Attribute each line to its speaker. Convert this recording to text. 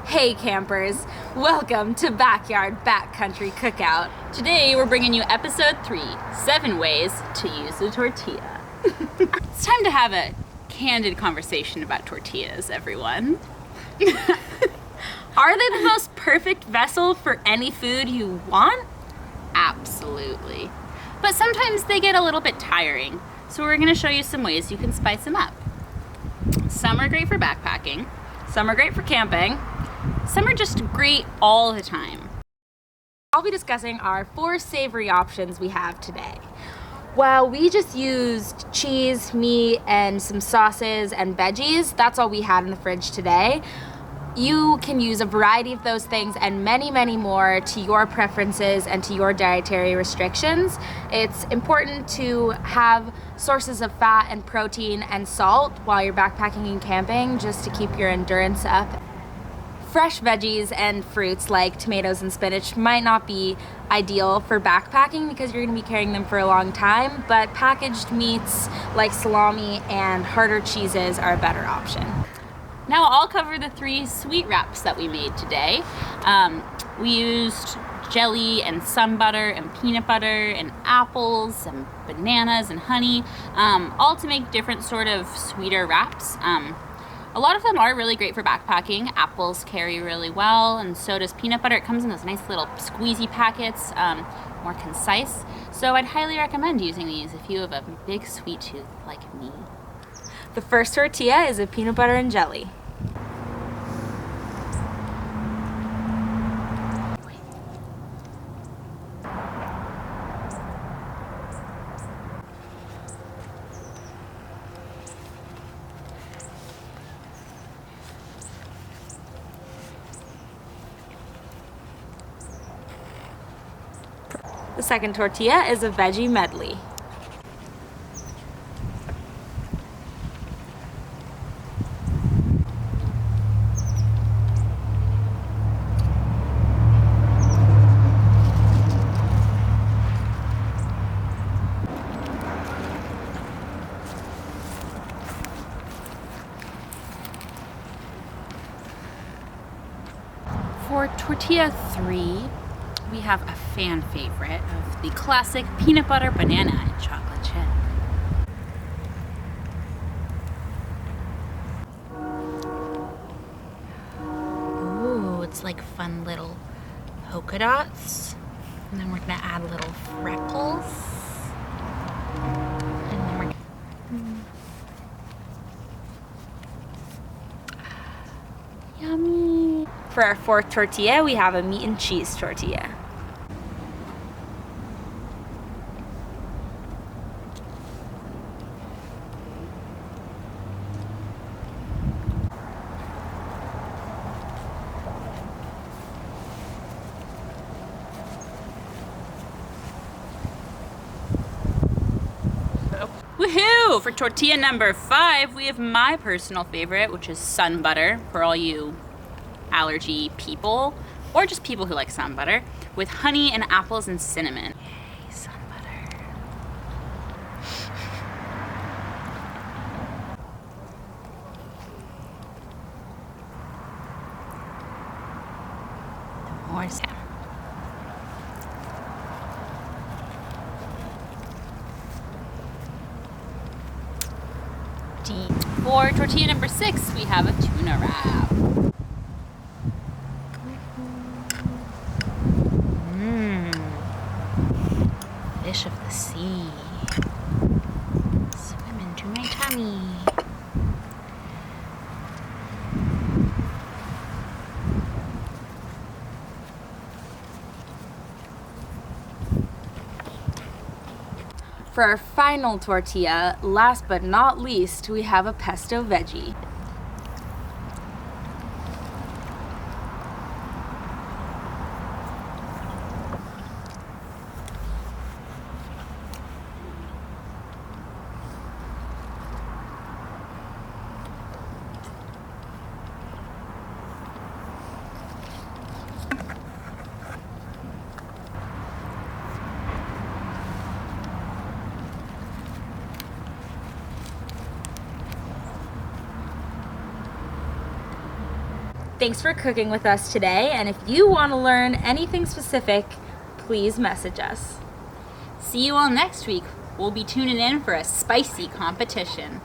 Speaker 1: Hey campers, welcome to Backyard Backcountry Cookout.
Speaker 2: Today we're bringing you episode 3, 7 ways to use a tortilla. It's time to have a candid conversation about tortillas, everyone. Are they the most perfect vessel for any food you want? Absolutely. But sometimes they get a little bit tiring, so we're going to show you some ways you can spice them up. Some are great for backpacking, some are great for camping, some are just great all the time.
Speaker 1: I'll be discussing our 4 savory options we have today. Well, we just used cheese, meat, and some sauces and veggies. That's all we had in the fridge today. You can use a variety of those things and many, many more to your preferences and to your dietary restrictions. It's important to have sources of fat and protein and salt while you're backpacking and camping, just to keep your endurance up. Fresh veggies and fruits like tomatoes and spinach might not be ideal for backpacking because you're going to be carrying them for a long time, but packaged meats like salami and harder cheeses are a better option.
Speaker 2: Now I'll cover the 3 sweet wraps that we made today. We used jelly and sun butter and peanut butter and apples and bananas and honey, all to make different sort of sweeter wraps. A lot of them are really great for backpacking. Apples carry really well, and so does peanut butter. It comes in those nice little squeezy packets, more concise. So I'd highly recommend using these if you have a big sweet tooth like me.
Speaker 1: The first tortilla is a peanut butter and jelly. The second tortilla is a veggie medley.
Speaker 2: For tortilla 3, we have a fan favorite of the classic peanut butter, banana, and chocolate chip. Ooh, it's like fun little polka dots. And then we're gonna add little freckles. And then we're yummy.
Speaker 1: For our 4th tortilla, we have a meat and cheese tortilla.
Speaker 2: Woohoo! For tortilla number 5, we have my personal favorite, which is sun butter for all you allergy people, or just people who like sun butter, with honey and apples and cinnamon. Yay, sun butter. More salmon. For tortilla number 6, we have a tuna wrap. Fish of the sea. Swim into my tummy.
Speaker 1: For our final tortilla, last but not least, we have a pesto veggie. thanks for cooking with us today. And if you want to learn anything specific, please message us.
Speaker 2: See you all next week. We'll be tuning in for a spicy competition.